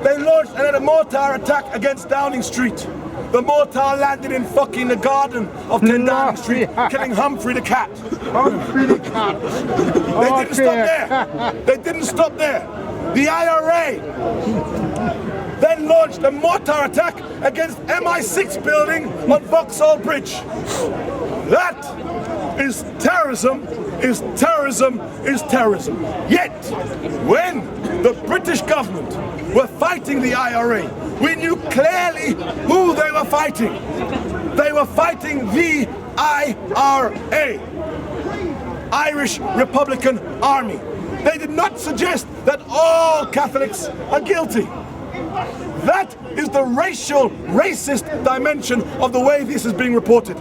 They launched a mortar attack against Downing Street. The mortar landed in fucking the garden of 10 Downing Street, killing Humphrey the cat. Humphrey the cat. They didn't stop there. They didn't stop there. The IRA then launched a mortar attack against MI6 building on Vauxhall Bridge. That is terrorism, is terrorism, is terrorism. Yet, when the British government were fighting the IRA, we knew clearly who they were fighting. They were fighting the IRA, Irish Republican Army. They did not suggest that all Catholics are guilty. That is the racial, racist dimension of the way this is being reported.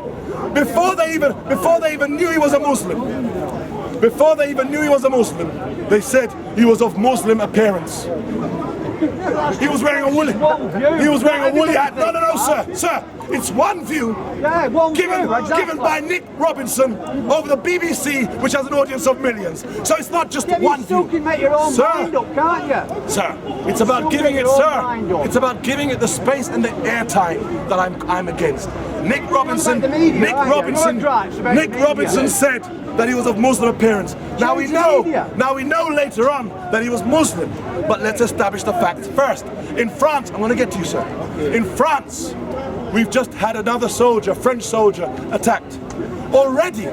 Before they even knew he was a Muslim, they said he was of Muslim appearance. He was wearing a woolly hat. No, sir. It's one view given by Nick Robinson over the BBC, which has an audience of millions. So it's not just one view. You can make your own mind up, can't you? Sir, it's about giving it, sir. It's about giving it the space and the airtime that I'm against. Nick Robinson said that he was of Muslim appearance. Now we know later on that he was Muslim. But let's establish the facts first. In France, I'm going to get to you, sir. In France, we've just had another soldier, French soldier, attacked. Already,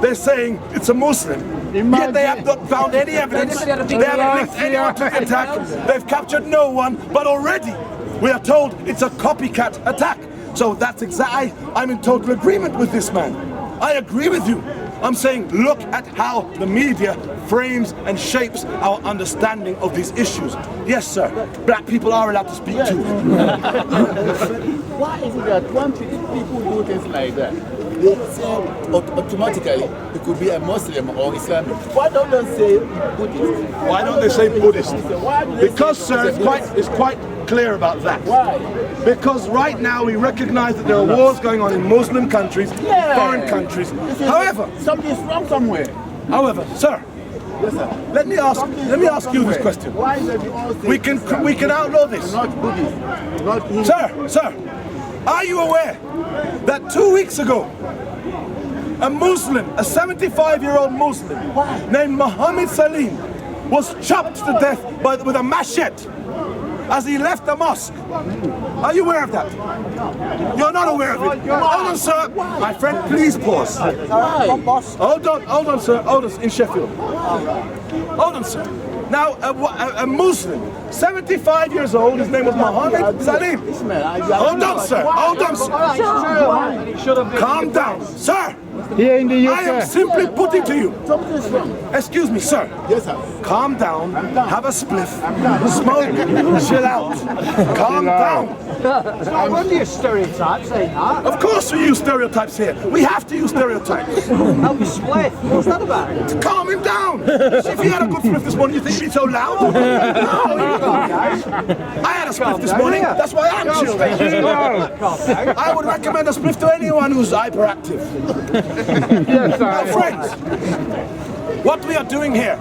they're saying it's a Muslim. Yet they have not found any evidence. They haven't linked anyone to the attack. They've captured no one. But already, we are told it's a copycat attack. So that's exactly, I'm in total agreement with this man. I agree with you. I'm saying look at how the media frames and shapes our understanding of these issues. Yes, sir, black people are allowed to speak too. Why is it that when people do things like that, they say automatically it could be a Muslim or Islamic? Why don't they say Buddhist? Why don't they say Buddhist? Because, sir, it's quite clear about that. Why? Because right now we recognize that there are wars going on in Muslim countries, foreign countries. However, something's wrong somewhere. However, sir, yes, sir. Let me ask you this question. Why is it you all say we can outlaw this. not Buddhist, not Hindu? Sir, are you aware that 2 weeks ago a Muslim, a 75-year-old Muslim named Mohammed Salim was chopped to death with a machete as he left the mosque? Are you aware of that? You're not aware of it. Hold on, sir. My friend, please pause. Hold on, sir. Hold on, in Sheffield. Hold on, sir. Now, a Muslim, 75 years old, his name was Mohammed Salim. Hold on, sir. Hold on, sir. Calm down, sir. Here in the UK. I am simply putting to you. Something's wrong. Excuse me, sir. Yes, sir. Calm down, have a spliff, smoke, chill out. Calm down. I wonder your stereotypes, ain't that? Of course we use stereotypes here. We have to use stereotypes. Help you split. What's that about? To calm him down. See, if he had a good spliff this morning, you think he'd be so loud? No, I had a spliff this morning. That's why I'm chilled. I would recommend a spliff to anyone who's hyperactive. Yes, Now, friends, what we are doing here,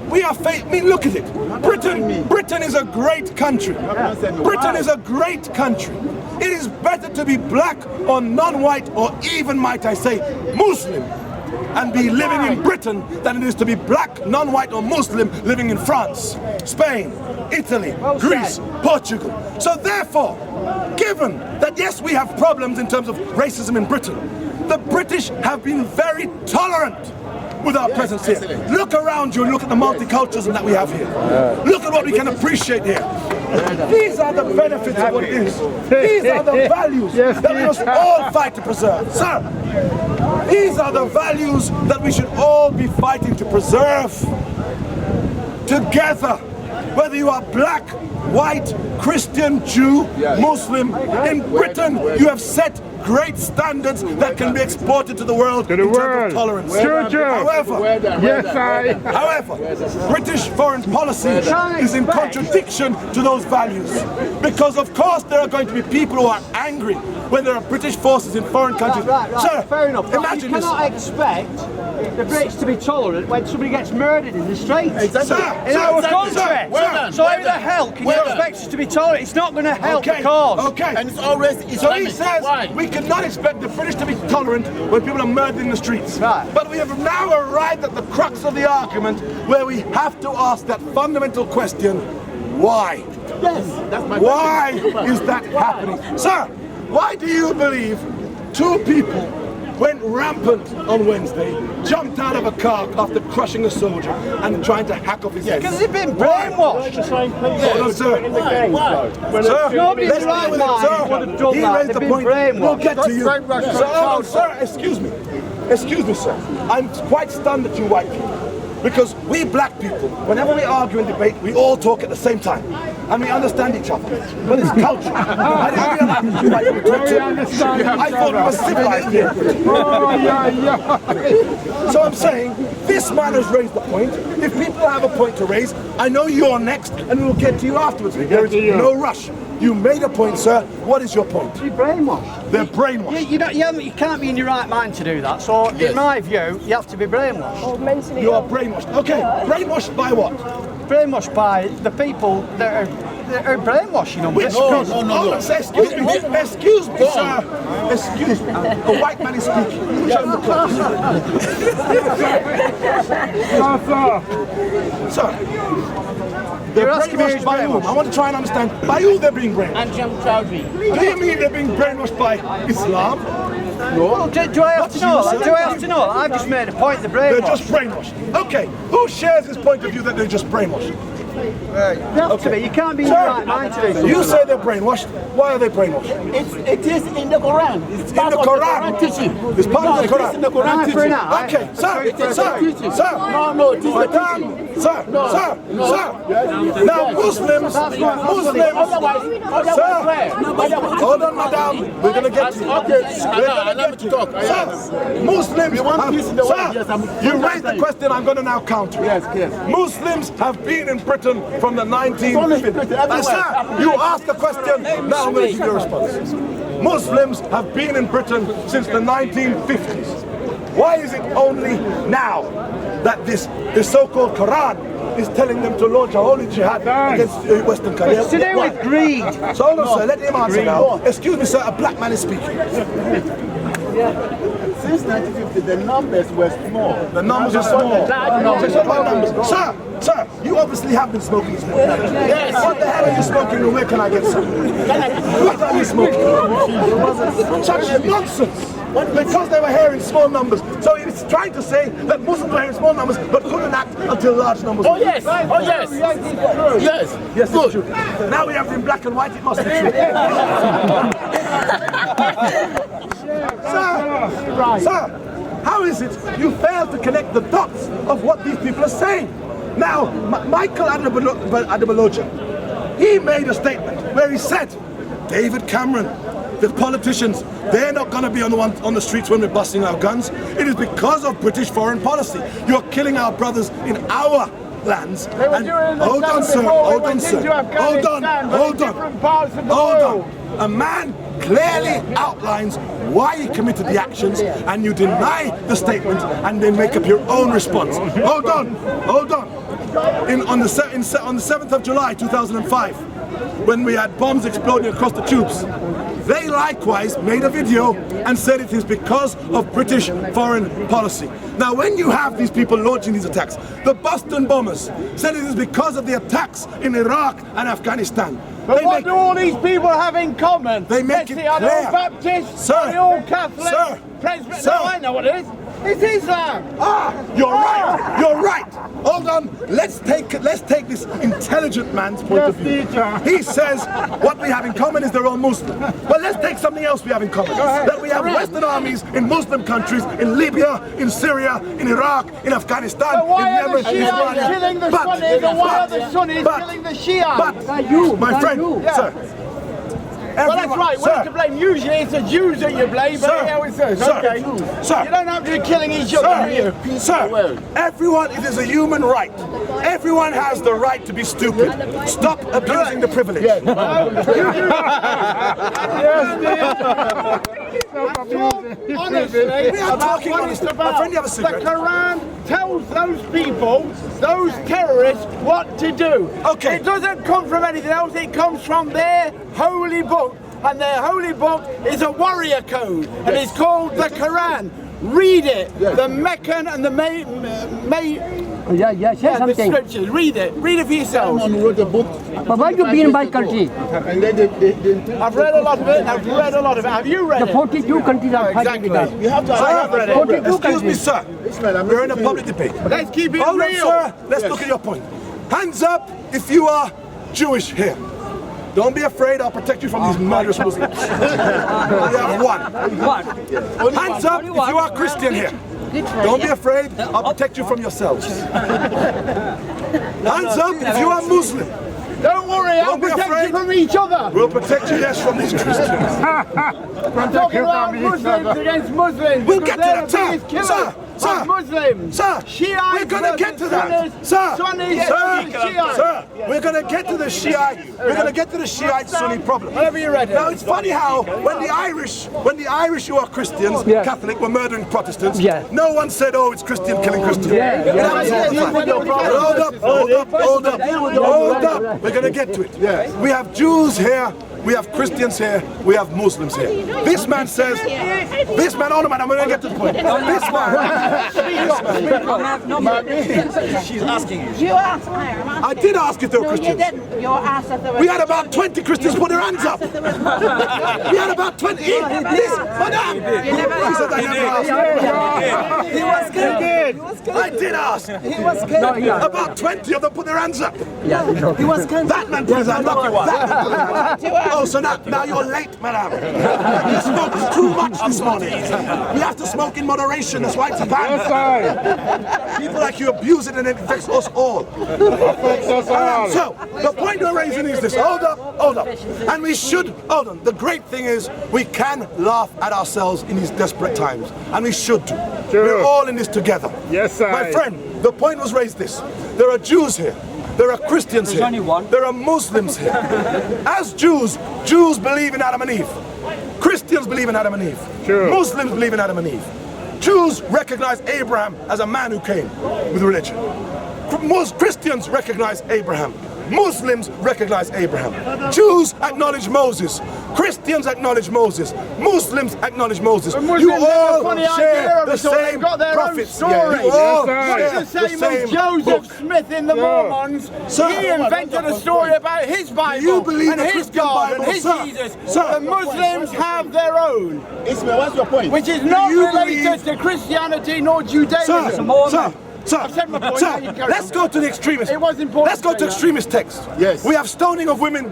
we are look at it. Britain is a great country. Britain is a great country. It is better to be black or non-white or even, might I say, Muslim and be living in Britain than it is to be black, non-white or Muslim living in France, Spain, Italy, Greece, Portugal. So therefore, given that yes, we have problems in terms of racism in Britain, the British have been very tolerant with our presence here. Look around you and look at the multiculturalism that we have here. Look at what we can appreciate here. These are the benefits of what it is. These are the values that we must all fight to preserve. Sir, these are the values that we should all be fighting to preserve together. Whether you are black, white, Christian, Jew, Muslim, in Britain you have set great standards that can be exported to the world in terms of tolerance. However, British foreign policy is in contradiction to those values. Because of course there are going to be people who are angry when there are British forces in foreign countries. Sir, fair enough. imagine you this. cannot expect the Brits to be tolerant when somebody gets murdered in the streets. Sir, In our country. So how the done. hell can you expect us to be tolerant? It's not going to help the cause. Okay. And it's always So he Islamic. says Why? we cannot expect the British to be tolerant when people are murdered in the streets. Right. But we have now arrived at the crux of the argument where we have to ask that fundamental question, why? Yes, that's my Why question. is that happening? Sir, why do you believe two people went rampant on Wednesday, jumped out of a car after crushing a soldier and trying to hack off his head? Because they've been brainwashed. Hold on, sir. Sir, Nobody in let's their right deal with it, mind sir. would have done He that. raised They've the been point. We'll brainwashed. get to you. Sir, hold on, sir. Excuse me. Excuse me, sir. I'm quite stunned at you white people. Because we black people, whenever we argue and debate, we all talk at the same time. And we understand each other. But it's culture. I didn't realize you white people talk too. I thought we were civilized here. So I'm saying, this man has raised the point. If people have a point to raise, I know you're next, and we'll get to you afterwards. There is no rush. You made a point, sir. What is your point? You're brainwashed. They're brainwashed. You can't be in your right mind to do that. So, in my view, you have to be brainwashed. You are brainwashed. Okay, brainwashed by what? Brainwashed by the people that are brainwashing them. Which No, people? no. Hold on, sir, excuse me, sir. Excuse me. A white man is speaking. Show him the clothes. Sir, they're You're asking me brainwashed who's by whom? brainwashed. I want to try and understand. By who they're being brainwashed? And Jim Chowdhury. Do you mean they're being brainwashed by Islam? Well, do I have to know you, that? sir. Do I have to know that? I've just made a point, they're They're brainwashed. just brainwashed. Okay, who shares this point of view that they're just brainwashed? They have to be. You can't be in your right mind to do something. You say they're brainwashed. Why are they brainwashed? It is in the Quran. It's part the of Quran. the Quran teaching. It's part of the It Quran. is in the Quran Eye for an teaching. eye. Okay, sir, It is sir, teaching. sir. No, it is the Madam, teaching. sir, sir. Now Muslims, Otherwise, sir. where? Hold on, madam. We're gonna get to you. Okay, We're allow gonna me get to to you. talk. Sir, Muslims We want peace in the world. sir, Yes, I'm- you raised the question, I'm gonna now counter it. Yes, yes. Muslims have been in Britain from the 1950s. only in Britain, everywhere. Sir, you asked the question, now I'm gonna give you a response. Muslims have been in Britain since the 1950s. Why is it only now that this so-called Quran is telling them to launch a holy jihad against Western countries? It's to do with greed. So hold on, sir, let him answer now. Excuse me, sir, a black man is speaking. Since 1950, the numbers were small. The numbers are small. Just about numbers. Sir, you obviously have been smoking this morning. Yes. What the hell are you smoking and where can I get some? What are you smoking? Such nonsense. Because they were here in small numbers. So it's trying to say that Muslims were here in small numbers but couldn't act until large numbers. Oh yes, oh yes, yes. Yes, it's true. Now we have it in black and white, it must be true. Sir, how is it you fail to connect the dots of what these people are saying? Now, Michael Adeboloja, he made a statement where he said, David Cameron, the politicians, they're not going to be on the streets when we're busting our guns. It is because of British foreign policy. You're killing our brothers in our lands. And hold on, sir. Hold on, sir. Hold on. Hold on. Hold on. A man clearly outlines why he committed the actions, and you deny the statement and then make up your own response. Hold on. Hold on. On the 7th of July 2005, when we had bombs exploding across the tubes, they likewise made a video and said it is because of British foreign policy. Now when you have these people launching these attacks, the Boston bombers said it is because of the attacks in Iraq and Afghanistan. But what do all these people have in common? They make it Are they all clear. Baptists? Sir. Are they all Catholic? Sir. Presbyterian? Sir. No, I know what it is. It's Islam. You're right. You're right. Hold on. Let's take this intelligent man's point of view. He says what we have in common is they're all Muslim. But let's take something else we have in common. That we have Western armies in Muslim countries, in Libya, in Syria, in Iraq, in Afghanistan, But why in are Yemen, the in Shiites Somalia. killing the Sunnis? And why are the Sunnis killing the Shiites? But, my friend, sir, Well, that's right. We're to blame. Usually it's the Jews that you blame, but Sir. here it says. Sir. Okay. Sir. You don't have to be killing each other, do you? Sir, everyone, it is a human right. Everyone has the right to be stupid. Stop abusing the privilege. Honestly, We are talking what honestly. it's My about. friend, you have a The cigarette? Quran tells those people, those terrorists, what to do. Okay. It doesn't come from anything else. It comes from their holy book, and their holy book is a warrior code, and it's called the Quran. Read it. The Meccan and the Yeah, say the something. scriptures. Read it. Read it for yourselves. Someone wrote a book. But why you been in my country? And then they I've read a lot of it. I've read a lot of it. Have you read The it? 42 countries are fighting with us. you have to Sir, 42 excuse me, countries. sir. Ishmael, We're in a public debate. Let's keep it Hold on, real. sir. Let's look at your point. Hands up if you are Jewish here. Don't be afraid, I'll protect you from these murderous Muslims. We have one. Hands up if you are Christian here. Don't be afraid, I'll protect you from yourselves. Hands up if you are Muslim. Don't worry, I'll Don't be protect afraid. you from each other. We'll protect you, yes, from these Christians. I'm talking about Muslims against Muslims. We'll because get to they're that, the sir. biggest killers Sir, sir. of Muslims. Sir, Shiites we're gonna get to that. versus Sir, Sunnis sir, versus Shiites. sir, we're gonna get to the Shiite. We're gonna get to the Shiite Sunni problem. Whenever you're ready. Now it's funny how when the Irish who are Christians, Yeah. Catholic, were murdering Protestants, Yeah. no one said, "Oh, it's Christian killing Christian." Yeah, It happens all the time. Hold up. We're gonna get to it. We have Jews here. We have Christians here, we have Muslims here. This man says, hold on man, I'm gonna get to the point. She's asking you. You asked her. I'm I did ask if they were No, you Christians. didn't. You asked if there was. We had about 20 Christians put their hands up. We had about 20. This, madam. She said I never asked. He was good. I did ask. He was good. About 20 of them put their hands up. He was good. That man put his hand up. That man put his hand up. Oh, so now you're late, madam. You smoked too much this morning. We have to smoke in moderation. That's why it's banned. People like you abuse it and it affects us all. So, the point we're raising is this. Hold up. And we should, hold on. The great thing is we can laugh at ourselves in these desperate times. And we should do. We're all in this together. Yes, sir. My friend, the point was raised this. There are Jews here. There are Christians here. There are Muslims here. As Jews believe in Adam and Eve. Christians believe in Adam and Eve. Muslims believe in Adam and Eve. Jews recognize Abraham as a man who came with religion. Christians recognize Abraham. Muslims recognize Abraham. Jews acknowledge Moses. Christians acknowledge Moses. Muslims acknowledge Moses. You all share the same prophets. You all share the same as Joseph book. Smith in the Mormons. Sir, he invented a story about his Bible you believe and the his Christian God Bible, and his sir? Jesus. Sir. The Muslims have their own, Ismail, what's your point? which is not you related believe- to Christianity nor Judaism. I've said my point, now you carry let's on. go to the extremist. It was important Let's go to to say that. extremist text. Yes. We have stoning of women,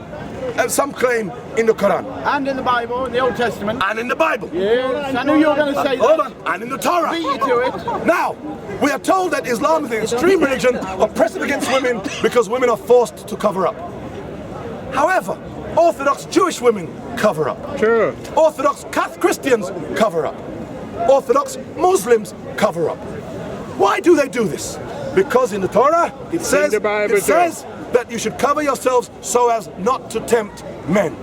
and some claim in the Quran And in the Bible, in the Old Testament. and in the Bible. Yes, I knew you were going to say Hold that. on, and in the Torah. Beat you to it. Now, we are told that Islam is an extreme religion oppressive against women because women are forced to cover up. However, Orthodox Jewish women cover up. Sure. Orthodox Christians cover up. Orthodox Muslims cover up. Why do they do this? Because in the Torah it says that you should cover yourselves so as not to tempt men.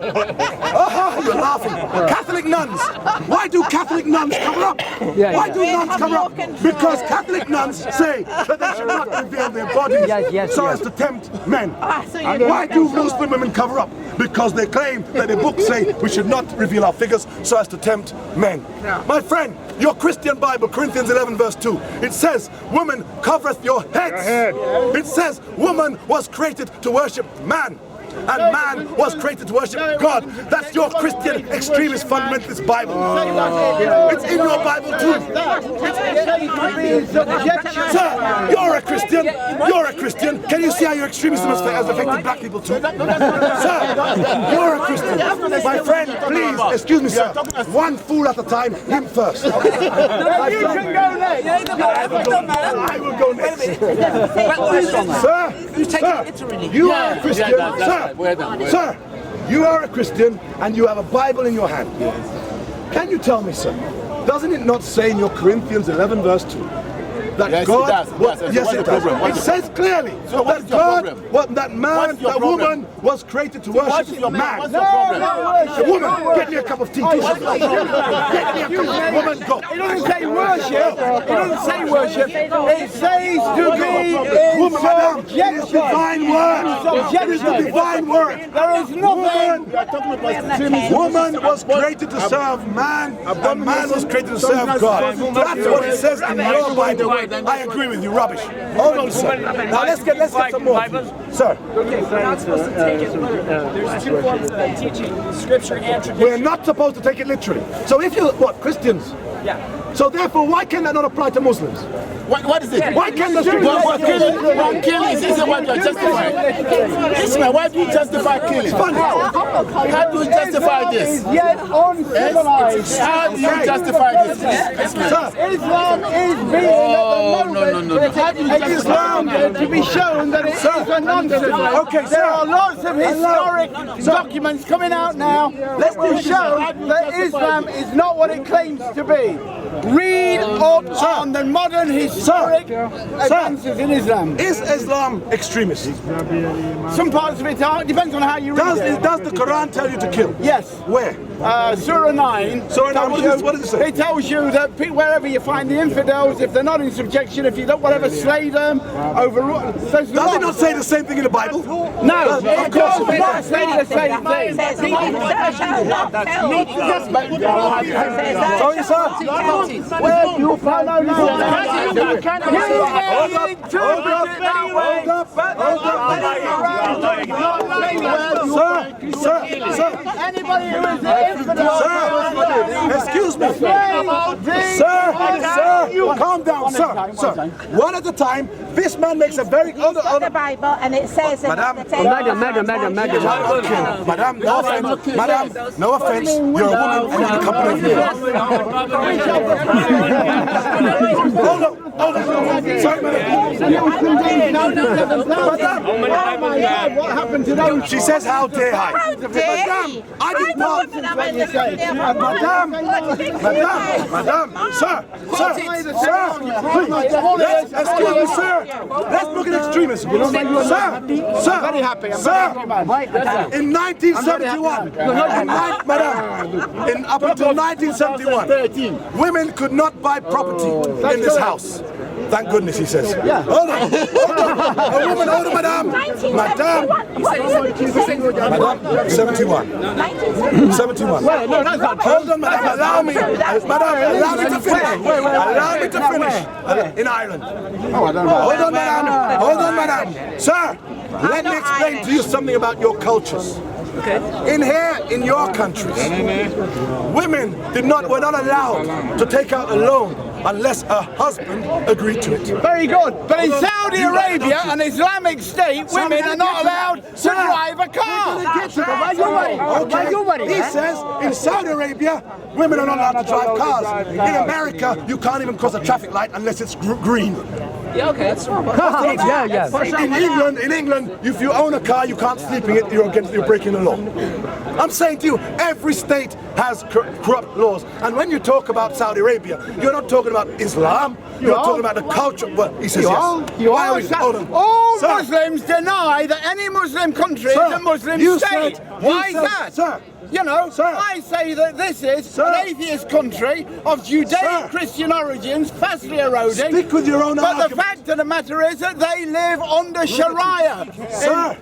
You're laughing. Catholic nuns. Why do Catholic nuns cover up? Why do nuns cover up? Because Catholic nuns say that they should not reveal their bodies so as to tempt men. And why do Muslim women cover up? Because they claim that the books say we should not reveal our figures so as to tempt men. My friend, your Christian Bible, Corinthians 11 verse 2, it says, woman covereth your heads. It says, woman was created to worship man. And man was created to worship God. That's your Christian extremist fundamentalist Bible. It's in your Bible too. Sir, you're a Christian. You're a Christian. Can you see how your extremism has affected black people too? Sir, you're a Christian. My friend, please, excuse me, sir. One fool at a time, him first. You can go next. I will go next. Sir, you are a Christian. Sir, you are a Christian and you have a Bible in your hand. Can you tell me, sir, doesn't it not say in your Corinthians 11 verse 2 that Yes, God, it does. yes, it does. It says clearly So what's that your God, problem? that man, What's your that problem? woman was created to worship man. What's your problem? A woman, get me a cup of tea. Get me a cup of woman, go. It doesn't say worship. It doesn't say worship. It says to be Woman, madam, it is subjection. divine word. It is the divine word. There is nothing. Woman was created to serve man, and man was created to serve God. That's what it says in your Bible. I agree with you, rubbish. Hold on, sir. Now let's get some more. Sir. Okay, we're not supposed to take it literally. There's two forms of teaching, scripture and tradition. We're not supposed to take it literally. So if you, Christians? Yeah. So therefore, why can that not apply to Muslims? What is it? Why can't the What killing is this what you're justifying? Ishmael, why do you justify killing? How do you justify this? Yet uncivilized. How do you justify this? Islam is being Islam to be shown that it is a nonsense. Okay, There are lots of historic documents coming out now that will show that Islam is not what it claims to be. Read up on the modern historic advances in Islam. Is Islam extremist? Some parts of it are. Depends on how you read it. Does the Quran tell you to kill? Yes. Where? Surah 9. Surah 9, what does it say? It tells you that wherever you find the infidels, if they're not in subjection, if you don't whatever, slay them, overrule. Does it not say the same thing in the Bible? No, of course it doesn't say the same thing. Sorry, sir? Where you follow now? Sir, Anybody who is an infidel, excuse me. Sir, calm down, sir. One at a time. This man makes a very the Bible and it says it. Madam, Madam. Madam, no offense. You're a woman and you're in the company of men. Hold on. Sorry, madam. what happened to those? She says, how dare I? How dare he? I did not. Madam, sir, please, excuse me, sir. Let's look at extremism. Sir, Very happy. in 1971, up until 1971, women could not buy property in this house. Thank goodness, he says. Hold on. A woman, hold on, madam. Madam, 71. 71. No, that's not true. Hold on, madam. Allow me to finish. In Ireland. Hold on, madam. Sir, let me explain to you something about your cultures. In here, in your countries, women were not allowed to take out a loan unless a husband agreed to it. Very good. But in Saudi Arabia, an Islamic state, women are not allowed to drive a car. He says in Saudi Arabia, women are not allowed to drive cars. In America, you can't even cross a traffic light unless it's green. Yeah, okay, that's normal. In England, if you own a car, you can't sleep in it. You're breaking the law. I'm saying to you, every state has corrupt laws. And when you talk about Saudi Arabia, you're not talking about Islam. You're talking about the culture. Well, he says yes. All Muslims deny that any Muslim country is a Muslim state. Why is that? Sir, You know, I say that this is an atheist country of Judeo-Christian origins, fastly eroding. Stick with your own But argument. the fact of the matter is that they live under Sharia. Sir,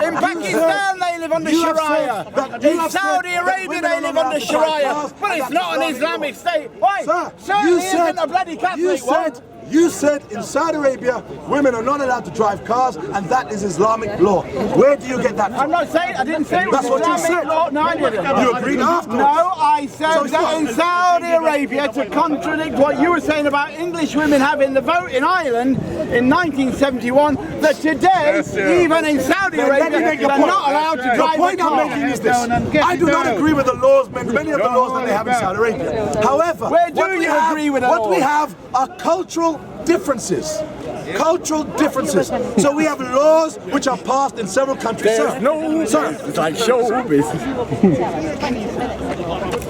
in Pakistan they live under Sharia. In Saudi Arabia they live under Sharia. But it's not an Islamic state. Why? Certainly isn't a bloody Catholic one. You said in Saudi Arabia, women are not allowed to drive cars, and that is Islamic law. Where do you get that from? I'm not saying, I didn't say it was That's what you Islamic said. law. No, I didn't. You agreed afterwards. No, I said that in Saudi Arabia, to contradict what you were saying about English women having the vote in Ireland in 1971, that today, even in Saudi Arabia, they're not allowed to drive a car. The point I'm making is this. I do not agree with the laws, many of the laws that they have in Saudi Arabia. However, Where do you agree with the what we laws? have are cultural differences. cultural differences. So we have laws which are passed in several countries. Sir, No, sir, it's like showbiz.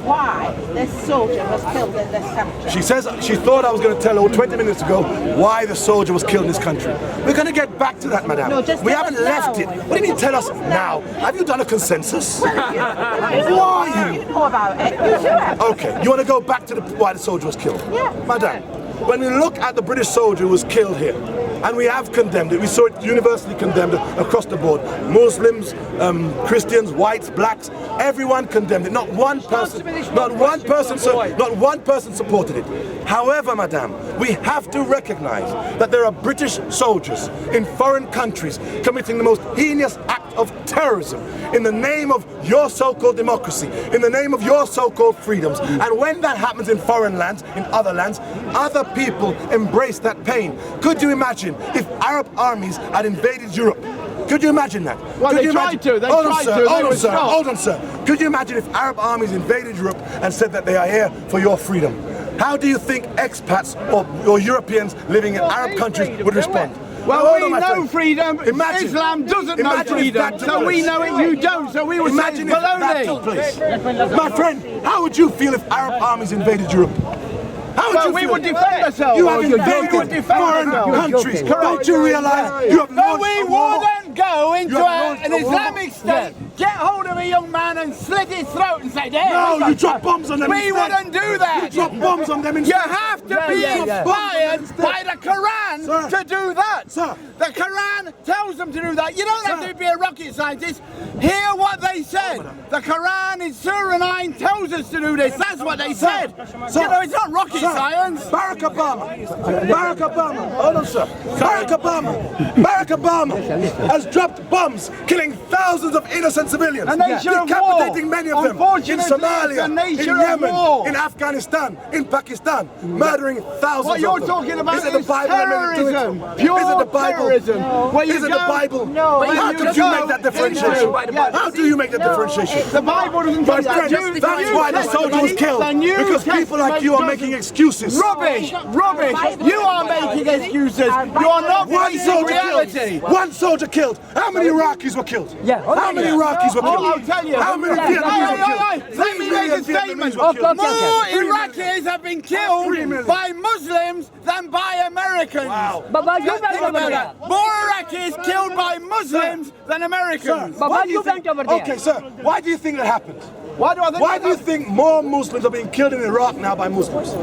Why this soldier was killed in this country. she says she thought I was going to tell her 20 minutes ago why the soldier was killed in this country. We're going to get back to that, madam. No, just we tell haven't us left now. it. What do you mean tell us now? Have you done a consensus? Why are you? You know about it. You do it. Okay, you want to go back to why the soldier was killed? Yeah. Madam, when we look at the British soldier who was killed here, and we have condemned it, we saw it universally condemned across the board. Muslims, Christians, whites, blacks, everyone condemned it. Not one person supported it. However, madam, we have to recognize that there are British soldiers in foreign countries committing the most heinous act of terrorism in the name of your so-called democracy, in the name of your so-called freedoms. And when that happens in foreign lands, in other lands, other people embrace that pain. Could you imagine if Arab armies had invaded Europe? Could you imagine that? Well, Could they you tried to. They hold on, tried sir. to. They Hold on, were sir. stopped. Hold on, sir. Could you imagine if Arab armies invaded Europe and said that they are here for your freedom? How do you think expats or Europeans living in Arab countries would respond? Well, Hold we on, my know friend. freedom. Imagine- Islam doesn't know imagine if freedom. that took So we place. know it, you don't. So we were saying Imagine if that took baloney. place. My friend, how would you feel if Arab armies invaded Europe? How would Well, you we feel? would defend ourselves. You have We would invaded defend foreign ourselves. countries. You're Don't you realize you have No, launched we a war? wouldn't go into You have launched an a war. Islamic state, get hold of a young man and slit his throat and say, there. No, we got you drop bombs on them We instead. wouldn't do that. You drop bombs on them You instead. have to be yeah. inspired by the Quran Sir. to do that. Sir. The Quran tells them to do that. You don't have Sir. to be a rocket scientist. Hear what they said. The Quran in Surah 9 tells us to do this. That's what they said. Sir. You know, it's not rocket Sir, science. Barack Obama, hold on, sir. Barack Obama has dropped bombs, killing thousands of innocent civilians, A nation of decapitating war. many of them in Unfortunately, Somalia, it's a in nation of Yemen, war. in Afghanistan, in Pakistan, murdering thousands What you're of them. talking about is it the is Bible admitted to it? terrorism. Is Pure it the Bible? terrorism. Where you Is it go- the Bible? No. Where How you could you go make that differentiation? into- Yes. How do you make that differentiation? The Bible doesn't My tell that. friend, You- that's why the soldier was killed. The New Because people like you are Testament making excuses. Rubbish! Rubbish! You are making excuses. You are not One facing soldier reality. killed. One soldier killed. How many Iraqis were killed? Yeah. How many Iraqis were killed? I'll tell you. How many Hey, Vietnamese were hey, killed? hey, hey, let me make a statement. Vietnamese were killed. More 3 million. Iraqis have been 3 killed million. by Muslims than by Americans. Wow. But why you Think went over about there? that. More Iraqis killed by Muslims than Americans. But why you went over there? Okay, sir, why do you think that happened? Why do I think Why that? do you think more Muslims are being killed in Iraq now by Muslims?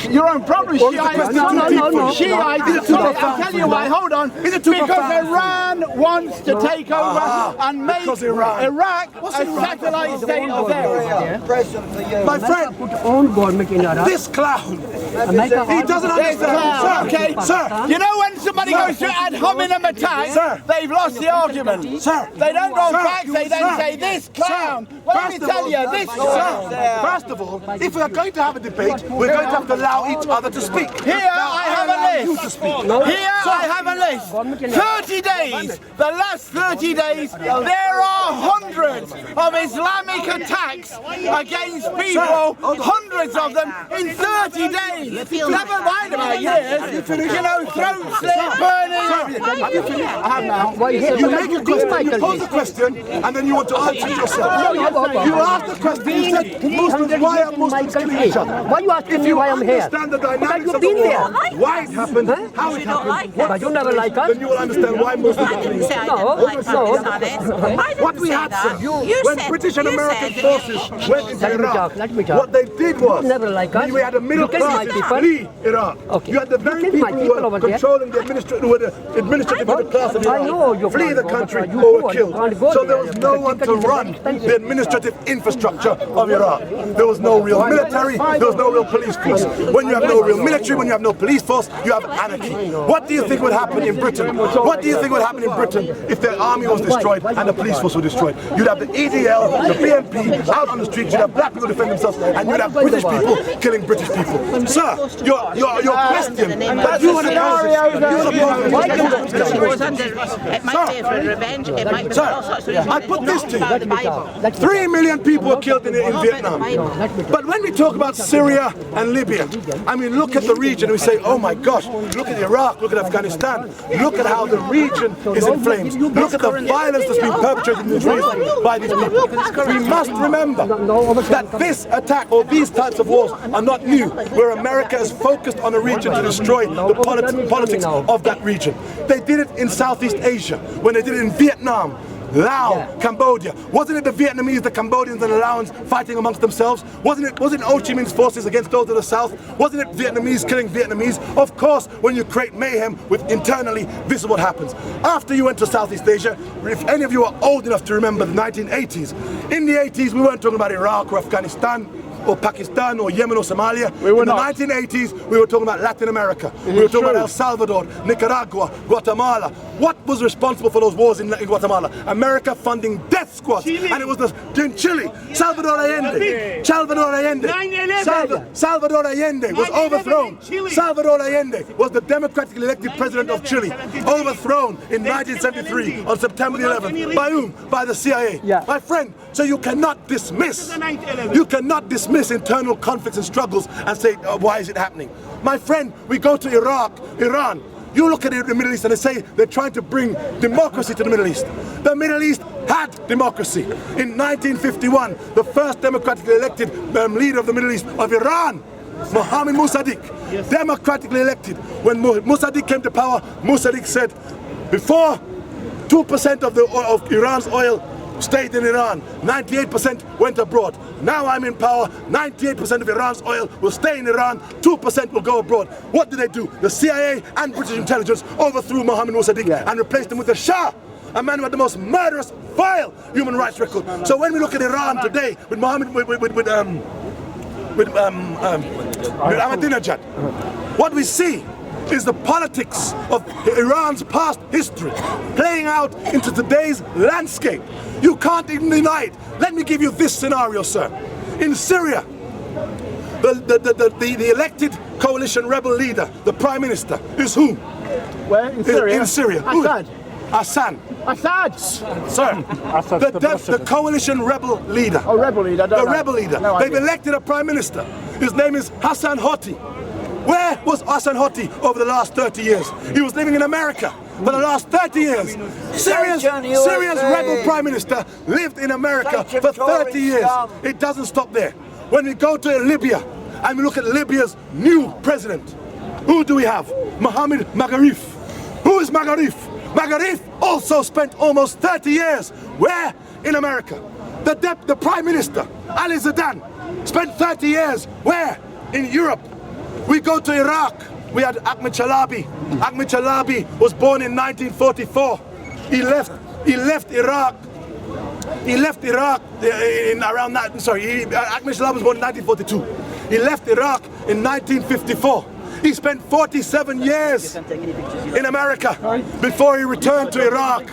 Your own problem, Or is the Shiites. question too deep for you? Shiites. Is it too Sorry, I'll profound tell for you you? why. Hold on. Is it too Because profound for you? Iran wants to take over and make because Iran. Iraq What's a Iran? satellite state of theirs. My friend, Put own government in Iraq. this clown, America he doesn't This clown, understand. okay? Sir, You know when somebody goes to ad hominem attack, Sir. they've lost the argument. Sir. They don't go Sir. back, they then Sir. say, this clown. Well, let me First of tell all- you, this clown. Sir, first of all, if we are going to have a debate, we're going to have to allow each other to speak. Here I have allow a you list. to speak. Here I have a list. 30 days. The last 30 days, there are hundreds of Islamic attacks against people. Hundreds of them in 30 days. Never mind about years. You know, throat slit, burning. Have you finished? I have now. Why here? You make a question, you pose a question, and then you want to answer it yourself. You ask the question, you said, Muslims, why are Muslims killing each other? Why you asking If me you why I'm here? understand the Because dynamics you've of the been war, there. why it happened, how it happened, But you never like us. then you will understand why Muslims are killing each other. What we had, sir, when British and American forces went into Iraq, let me talk. what they did was, Never like us. we had a middle You kill my class people. flee Iraq. Okay. You had the You very kill people my who people were over there. controlling the administrative middle class of I Iraq know you flee the can't go, country but you or were go, killed. you can't go So there. there was no The one to ticket is very run expensive. the administrative infrastructure of Iraq. There was no real military, there was no real police force. When you have no real military, when you have no police force, you have anarchy. What do you think would happen in Britain? What do you think would happen in Britain if their army was destroyed and the police force was destroyed? You'd have the EDL, the BNP out on the streets, you'd have black people defend themselves, and you'd have British people killing British people. Sir, close to your us, question, in the name but of you the want to Because it goes under, it might be for revenge, it might be for all sorts of reasons. I put It's this not to about you. the Bible. 3 million people were killed in Vietnam. But when we talk about Syria and Libya, I mean, look at the region and we say, oh my gosh, look at Iraq, look at Afghanistan, look at how the region is in flames. Look at the violence that's been perpetrated in this region by these people. We must remember that this attack or these types of wars are not new, where America is focused on a region to destroy the politics of that region. They did it in Southeast Asia, when they did it in Vietnam, Laos, Cambodia. Wasn't it the Vietnamese, the Cambodians and the Laos fighting amongst themselves? Wasn't it Ho Chi Minh's forces against those of the South? Wasn't it Vietnamese killing Vietnamese? Of course, when you create mayhem with internally, this is what happens. After you went to Southeast Asia, if any of you are old enough to remember the 1980s, in the 80s we weren't talking about Iraq or Afghanistan or Pakistan or Yemen or Somalia. In the 1980s, we were talking about Latin America. We were talking about El Salvador, Nicaragua, Guatemala. What was responsible for those wars in Guatemala? America funding death squads. And it was in Chile. Salvador Allende. Salvador Allende. Salvador Allende was overthrown. Salvador Allende was the democratically elected president of Chile. Overthrown in 1973 on September the 11th. By whom? By the CIA. My friend, so you cannot dismiss. You cannot dismiss internal conflicts and struggles and say, why is it happening? My friend, we go to Iraq, Iran. You look at it in the Middle East and they say they're trying to bring democracy to the Middle East. The Middle East had democracy. In 1951, the first democratically elected leader of the Middle East, of Iran, Mohammed Mossadegh, democratically elected. When Mossadegh came to power, Mossadegh said, before 2% of Iran's oil stayed in Iran, 98% went abroad. Now I'm in power, 98% of Iran's oil will stay in Iran, 2% will go abroad. What did they do? The CIA and British intelligence overthrew Mohammed Mossadegh and replaced him with the Shah, a man who had the most murderous, vile human rights record. So when we look at Iran today with Ahmadinejad, what we see is the politics of Iran's past history playing out into today's landscape. You can't even deny it. Let me give you this scenario, sir. In Syria, the elected coalition rebel leader, the prime minister, is who? Where? In Syria? In Syria. Assad. Assad. Assad! Sir, the coalition rebel leader. Oh, rebel leader. The rebel leader. No They've idea. elected a prime minister. His name is Hassan Hoti. Where was Hassan Hoti over the last 30 years? He was living in America for the last 30 years. Syria's rebel prime minister lived in America for 30 years. It doesn't stop there. When we go to Libya and we look at Libya's new president, who do we have? Mohammed Magharif. Who is Magharif? Magharif also spent almost 30 years. Where? In America. The prime minister, Ali Zidane, spent 30 years. Where? In Europe. We go to Iraq. We had Ahmed Chalabi. Ahmed Chalabi was born in 1944. He left Iraq. He left Iraq in around that. Sorry, Ahmed Chalabi was born in 1942. He left Iraq in 1954. He spent 47 years in America before he returned to Iraq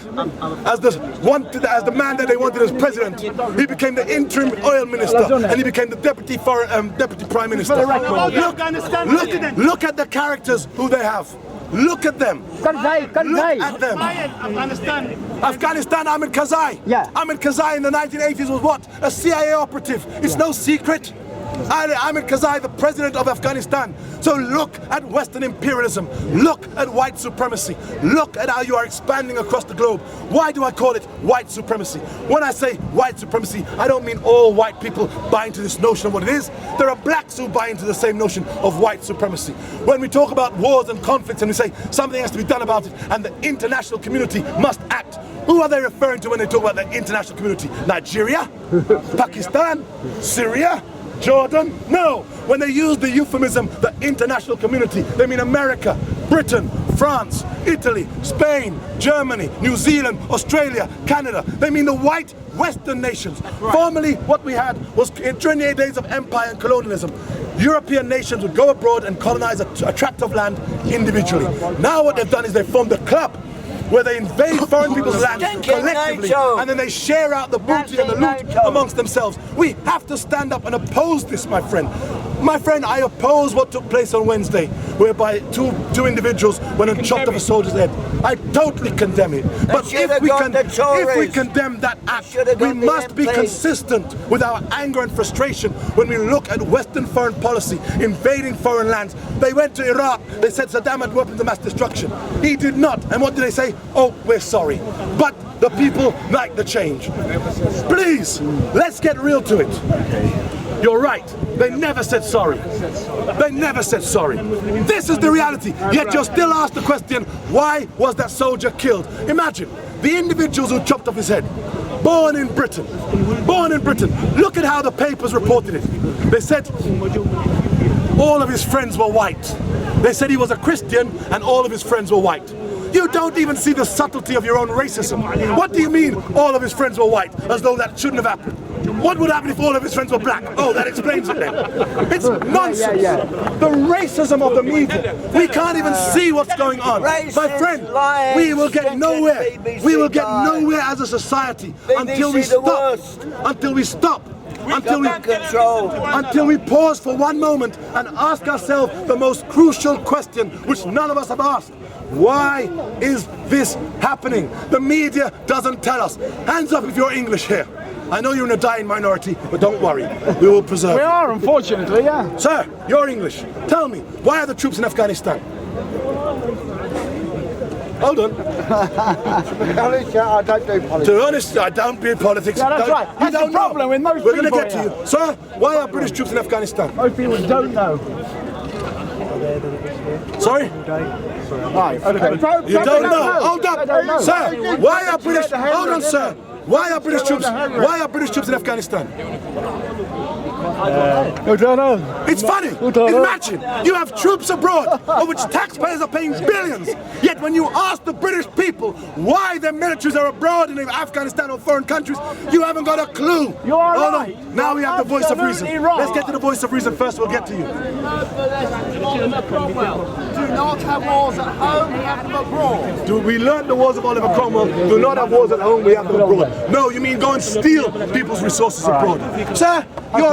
as the man that they wanted as president. He became the interim oil minister and he became the deputy prime minister. Look at the characters who they have. Look at them. Look at them. Afghanistan, Ahmed Karzai. Ahmed Karzai in the 1980s was what? A CIA operative. It's no secret. Ahmed Karzai, the president of Afghanistan. So look at Western imperialism. Look at white supremacy. Look at how you are expanding across the globe. Why do I call it white supremacy? When I say white supremacy, I don't mean all white people buy into this notion of what it is. There are blacks who buy into the same notion of white supremacy. When we talk about wars and conflicts and we say something has to be done about it and the international community must act, who are they referring to when they talk about the international community? Nigeria? Pakistan? Syria? Jordan? No. When they use the euphemism, the international community, they mean America, Britain, France, Italy, Spain, Germany, New Zealand, Australia, Canada. They mean the white Western nations. Formerly, what we had was in 28 days of empire and colonialism. European nations would go abroad and colonize a tract of land individually. Now what they've done is they've formed a club where they invade foreign people's land collectively and then they share out the booty and the loot amongst themselves. We have to stand up and oppose this, my friend. My friend, I oppose what took place on Wednesday, whereby two individuals went and chopped off a soldier's head. I totally condemn it. But if we condemn that act, we must be consistent with our anger and frustration when we look at Western foreign policy, invading foreign lands. They went to Iraq, they said Saddam had weapons of mass destruction. He did not. And what did they say? Oh, we're sorry. But the people like the change. Please, let's get real to it. You're right. They never said sorry. They never said sorry. This is the reality. Yet you're still asked the question, why was that soldier killed? Imagine, the individuals who chopped off his head, born in Britain. Born in Britain. Look at how the papers reported it. They said all of his friends were white. They said he was a Christian and all of his friends were white. You don't even see the subtlety of your own racism. What do you mean all of his friends were white? As though that shouldn't have happened. What would happen if all of his friends were black? Oh, that explains it then. It's nonsense. The racism of the media. We can't even see what's going on. My friend, we will get nowhere. We will get nowhere as a society until we stop. Until we stop. Until we pause for one moment and ask ourselves the most crucial question which none of us have asked. Why is this happening? The media doesn't tell us. Hands up if you're English here. I know you're in a dying minority, but don't worry. We will preserve you. We are, unfortunately, yeah. Sir, you're English. Tell me, why are the troops in Afghanistan? Hold on. To be honest, I don't do politics. To be honest, I don't do politics. Yeah, that's right. That's the problem with most people. We're going to get to you. Sir, why are British troops in Afghanistan? Most people don't know. Sorry? Right, okay. You don't know. Hold up. Sir, why are British... Hold on, sir. Why are British troops in Afghanistan? I don't know. It's funny. Imagine you have troops abroad of which taxpayers are paying billions. Yet when you ask the British people why their militaries are abroad in Afghanistan or foreign countries, you haven't got a clue. You are right. Now we have the voice of reason. Right. Let's get to the voice of reason first. We'll get to you. Do not have wars at home, we have them abroad. Do we learn the wars of Oliver Cromwell? Do not have wars at home, we have them abroad. No, you mean go and steal people's resources abroad. Sir,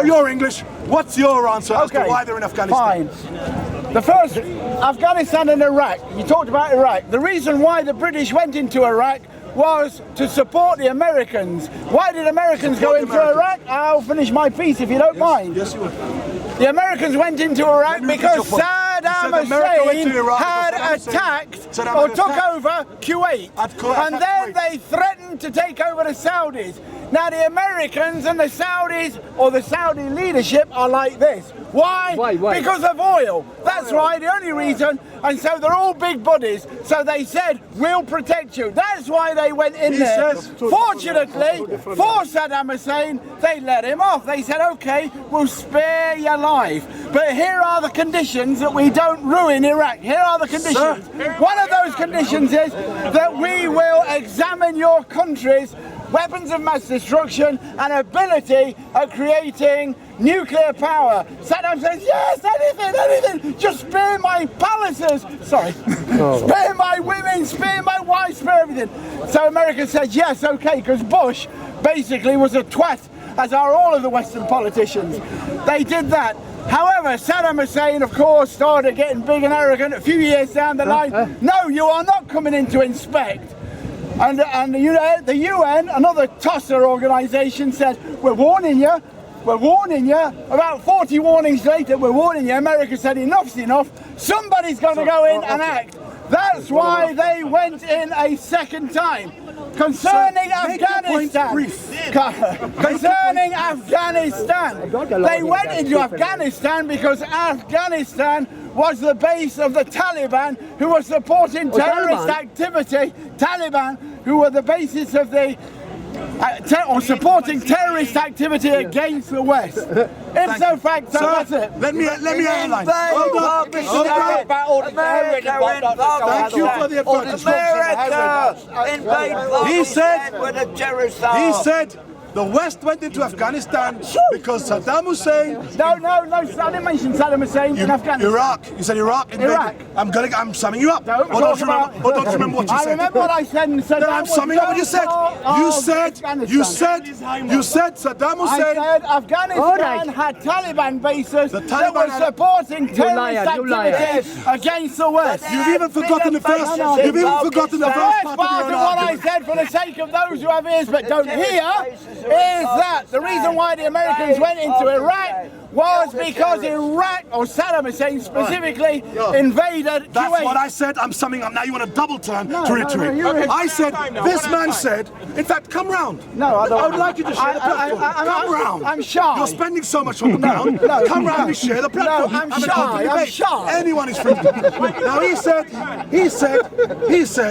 you're English. What's your answer as to why they're in Afghanistan? Fine. The first, Afghanistan and Iraq. You talked about Iraq. The reason why the British went into Iraq was to support the Americans. Why did Americans go into Iraq? I'll finish my piece if you don't mind. Yes, you would. The Americans went into Iraq because Saddam Hussein had attacked or took over Kuwait. And then they threatened to take over the Saudis. Now the Americans and the Saudis, or the Saudi leadership, are like this. Why? Because of oil. That's right, the only reason. And so they're all big buddies. So they said, we'll protect you. That's why they went in there. Fortunately, for Saddam Hussein, they let him off. They said, okay, we'll spare your life. But here are the conditions that we don't ruin Iraq. Here are the conditions. One of those conditions is that we will examine your country's weapons of mass destruction and ability at creating nuclear power. Saddam says, yes, anything, just spare my palaces. Sorry. Spare my women, spare my wife, spare everything. So America said, yes, okay, because Bush basically was a twat, as are all of the Western politicians. They did that. However, Saddam Hussein, of course, started getting big and arrogant a few years down the line. No, you are not coming in to inspect. And the UN, another tosser organisation, said, we're warning you. About 40 warnings later, we're warning you. America said, enough's enough. Somebody's got to go in and act. That's why they went in a second time. Concerning Afghanistan, they went into Afghanistan because Afghanistan was the base of the Taliban, who were supporting terrorist activity. Taliban, who were the basis of the or supporting terrorist activity against the West. Ipso facto, that's it. Let me outline. Thank you for the advice. He said the West went into Afghanistan because Saddam Hussein. No, I didn't mention Saddam Hussein in Afghanistan. Iraq. You said Iraq invaded. Iraq. I'm summing you up. Or don't you remember what you said? I remember what I said and said. No, I'm summing up what you said. You said Saddam Hussein. I said Afghanistan had Taliban bases that were supporting terrorist activities against the West. You've even forgotten the first. You've even forgotten the The first first part part of what I said, for the sake of those who have ears but don't hear, is that the reason why the Americans went into Iraq was because Iraq, or Saddam Hussein specifically, invaded That's Kuwait. what I said. I'm summing up. Now you want to double turn to reiterate. I said, this man said, in fact, come round. No, I don't. I would like you to share the platform. Come round. I'm shy. You're spending so much on the ground. Come round and share the platform. I'm Have an shy. open I'm debate. shy. Anyone is free to do. Now he said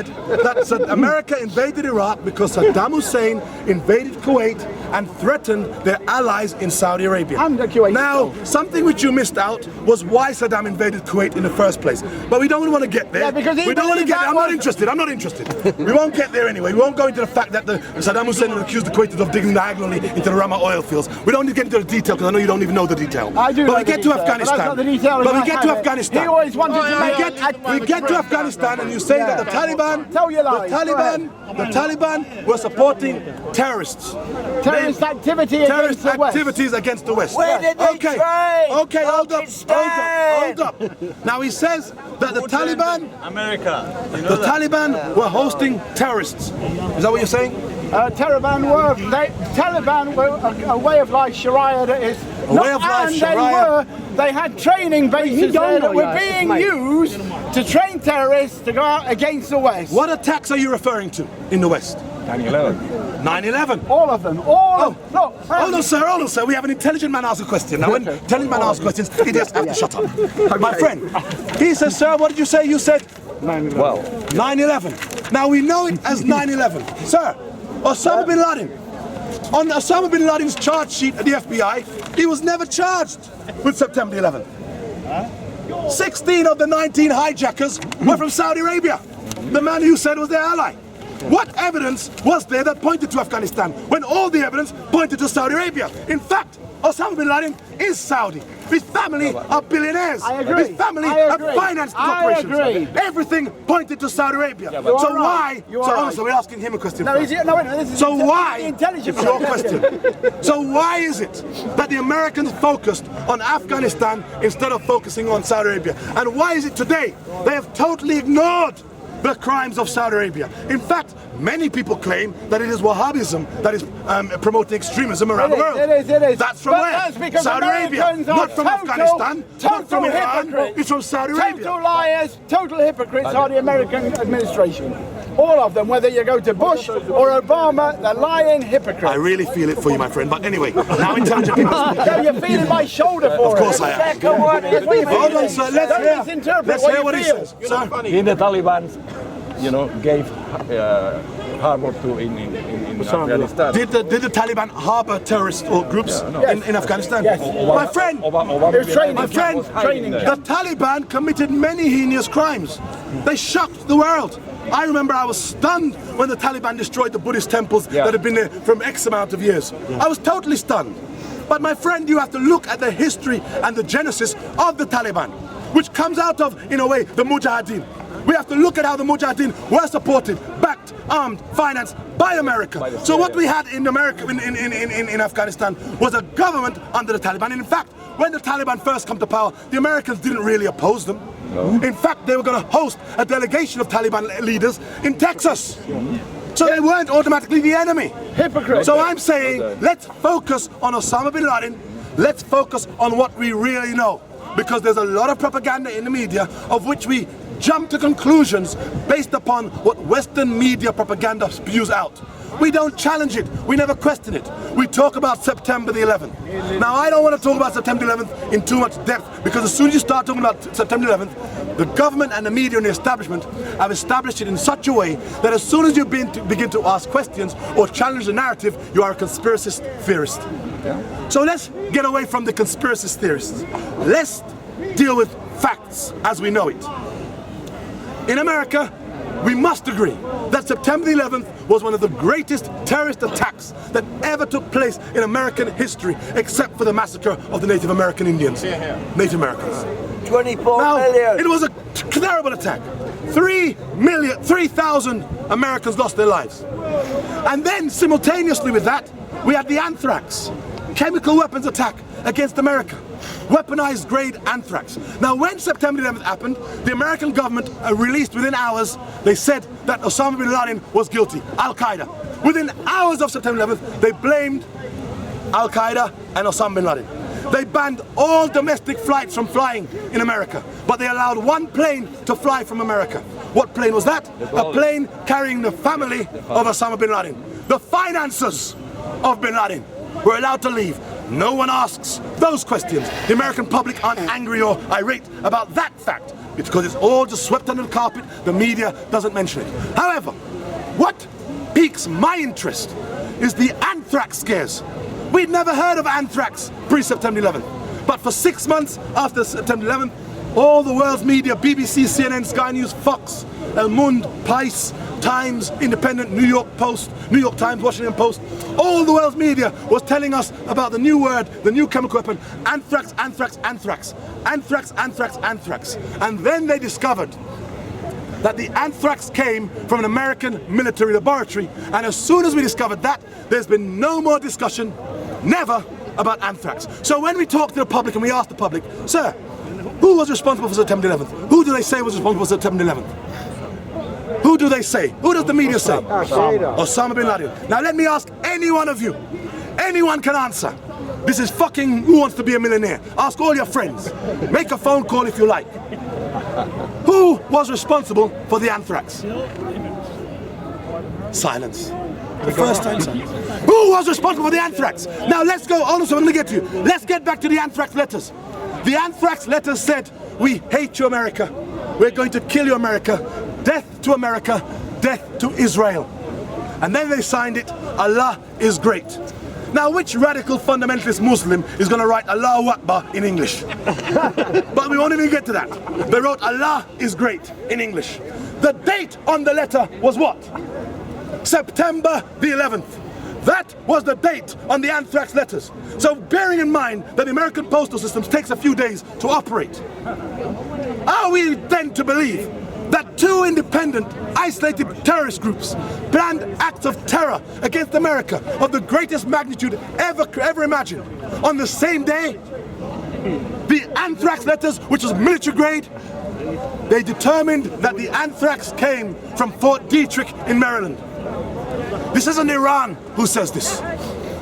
that America invaded Iraq because Saddam Hussein invaded Kuwait and threatened their allies in Saudi Arabia. And Kuwait. Now, something which you missed out was why Saddam invaded Kuwait in the first place. But we don't want to get there. Yeah, because we don't want to get there. I'm not interested. We won't get there anyway. We won't go into the fact that Saddam Hussein accused the Kuwaitis of digging diagonally into the Rama oil fields. We don't need to get into the detail because I know you don't even know the detail. I do. But know we get the to detail, Afghanistan. But, that's not the detail but we I get have to it. Afghanistan. He always wanted to we get to Afghanistan and you say that the Taliban were supporting terrorists. Terrorist activity against the West. Activities against the West. Where did they train? Okay, hold up. Now he says that the Taliban, Taliban were hosting terrorists. Is that what you're saying? Taliban were a way of life, Sharia that is. Way of life, Sharia. They had training bases there that were being used to train terrorists to go out against the West. What attacks are you referring to in the West? 9/11. All of them. Look. Hold on, sir. We have an intelligent man ask a question. Now, when intelligent man asks questions, he just have to shut up. My friend, he says, sir, what did you say? You said 9/11. Well, 9/11. Now we know it as 9/11. Sir, Osama bin Laden. On Osama bin Laden's charge sheet at the FBI, he was never charged with September 11th. 16 of the 19 hijackers were from Saudi Arabia. The man who said was their ally. What evidence was there that pointed to Afghanistan when all the evidence pointed to Saudi Arabia? In fact, Osama bin Laden is Saudi. His family are billionaires. I agree. His family have financed the operations. I agree. Everything pointed to Saudi Arabia. So why? So we're asking him a question. This is your question. So why is it that the Americans focused on Afghanistan instead of focusing on Saudi Arabia? And why is it today they have totally ignored the crimes of Saudi Arabia? In fact, many people claim that it is Wahhabism that is promoting extremism around the world. It is. That's from where? That's because Saudi Arabia. Not from Afghanistan, not from Iran. It's from Saudi Arabia. Total liars, total hypocrites are the American administration. All of them, whether you go to Bush or Obama, they're lying hypocrites. I really feel it for you, my friend. But anyway, now intelligent people speak. So you're feeling my shoulder for Of course I am. Hold on, sir. Let's hear what he says. Sir. In the Taliban, gave harbor to in Afghanistan. Did the Taliban harbor terrorist or groups in Afghanistan? Yes. My friend, the Taliban committed many heinous crimes. They shocked the world. I remember I was stunned when the Taliban destroyed the Buddhist temples that had been there from X amount of years. I was totally stunned. But my friend, you have to look at the history and the genesis of the Taliban, which comes out of, in a way, the Mujahideen. We have to look at how the Mujahideen were supported, backed, armed, financed by America. So what we had in America, in Afghanistan, was a government under the Taliban. And in fact, when the Taliban first come to power, the Americans didn't really oppose them. No. In fact, they were going to host a delegation of Taliban leaders in Texas. So they weren't automatically the enemy. Hypocrite. So I'm saying, let's focus on Osama bin Laden. Let's focus on what we really know. Because there's a lot of propaganda in the media of which we jump to conclusions based upon what Western media propaganda spews out. We don't challenge it. We never question it. We talk about September the 11th. Now, I don't want to talk about September the 11th in too much depth, because as soon as you start talking about September the 11th, the government and the media and the establishment have established it in such a way that as soon as you begin to ask questions or challenge the narrative, you are a conspiracy theorist. So let's get away from the conspiracy theorists. Let's deal with facts as we know it. In America, we must agree that September the 11th was one of the greatest terrorist attacks that ever took place in American history, except for the massacre of the Native American Indians, Native Americans. 24 Now, million. it was a terrible attack. 3,000 Americans lost their lives. And then simultaneously with that, we had the anthrax, chemical weapons attack against America. Weaponized grade anthrax. Now when September 11th happened, the American government released within hours, they said that Osama bin Laden was guilty, Al-Qaeda. Within hours of September 11th, they blamed Al-Qaeda and Osama bin Laden. They banned all domestic flights from flying in America, but they allowed one plane to fly from America. What plane was that? A plane carrying the family of Osama bin Laden. The finances of bin Laden were allowed to leave. No one asks those questions. The American public aren't angry or irate about that fact because it's all just swept under the carpet. The media doesn't mention it. However, what piques my interest is the anthrax scares. We'd never heard of anthrax pre-September 11th. But for 6 months after September 11th, all the world's media, BBC, CNN, Sky News, Fox, El Mundo, Vice, Times, Independent, New York Post, New York Times, Washington Post, all the world's media was telling us about the new word, the new chemical weapon, anthrax, anthrax, anthrax, anthrax, anthrax, anthrax. And then they discovered that the anthrax came from an American military laboratory, and as soon as we discovered that, there's been no more discussion, never, about anthrax. So when we talk to the public and we ask the public, sir, who was responsible for September 11th? Who do they say was responsible for September 11th? Who do they say? Who does the media say? Osama bin Laden. Now let me ask any one of you. Anyone can answer. This is fucking Who Wants to Be a Millionaire. Ask all your friends. Make a phone call if you like. Who was responsible for the anthrax? Silence. The first time silence. Who was responsible for the anthrax? Now let's go, honestly, I'm gonna get to you. Let's get back to the anthrax letters. The anthrax letters said, we hate you, America. We're going to kill you, America. Death to America, death to Israel. And then they signed it, Allah is great. Now which radical fundamentalist Muslim is going to write Allahu Akbar in English? But we won't even get to that. They wrote Allah is great in English. The date on the letter was what? September the 11th. That was the date on the anthrax letters. So bearing in mind that the American postal system takes a few days to operate, are we then to believe that two independent, isolated terrorist groups planned acts of terror against America of the greatest magnitude ever imagined on the same day? The anthrax letters, which was military grade, they determined that the anthrax came from Fort Detrick in Maryland. This isn't Iran who says this.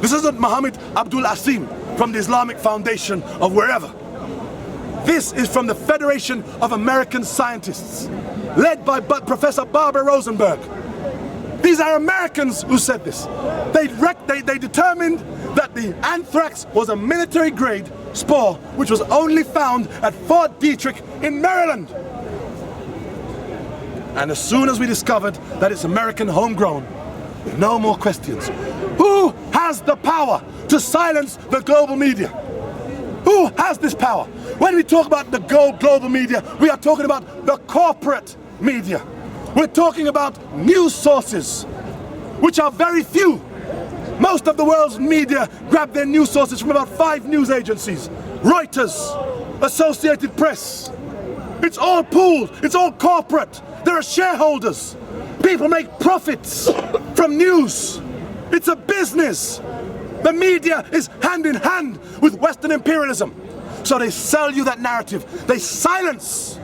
This isn't Mohammed Abdul Asim from the Islamic Foundation of wherever. This is from the Federation of American Scientists, led by Professor Barbara Rosenberg. These are Americans who said this. They determined that the anthrax was a military-grade spore which was only found at Fort Detrick in Maryland. And as soon as we discovered that it's American homegrown, no more questions. Who has the power to silence the global media? Who has this power? When we talk about the global media, we are talking about the corporate media. We're talking about news sources, which are very few. Most of the world's media grab their news sources from about 5 news agencies. Reuters, Associated Press. It's all pooled, it's all corporate. There are shareholders. People make profits from news. It's a business. The media is hand in hand with Western imperialism. So they sell you that narrative. They silence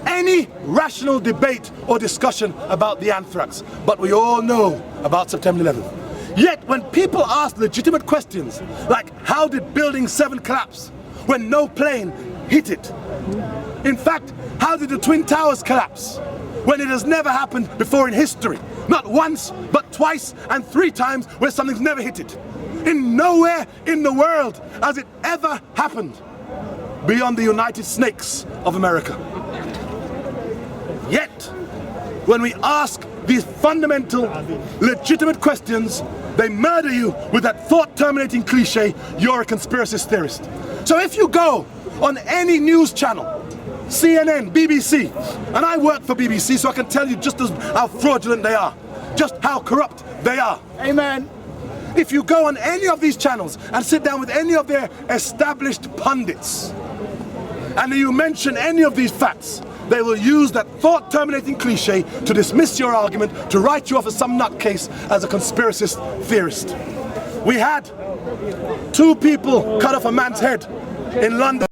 any rational debate or discussion about the anthrax. But we all know about September 11th. Yet when people ask legitimate questions, like how did Building 7 collapse when no plane hit it? In fact, how did the Twin Towers collapse when it has never happened before in history? Not once, but twice and 3 times where something's never hit it. In nowhere in the world has it ever happened beyond the United Snakes of America. Yet, when we ask these fundamental, legitimate questions, they murder you with that thought-terminating cliche, you're a conspiracy theorist. So if you go on any news channel CNN, BBC, and I work for BBC, so I can tell you just how fraudulent they are, just how corrupt they are. Amen. If you go on any of these channels and sit down with any of their established pundits, and you mention any of these facts, they will use that thought-terminating cliche to dismiss your argument, to write you off as some nutcase, as a conspiracist theorist. We had 2 people cut off a man's head in London.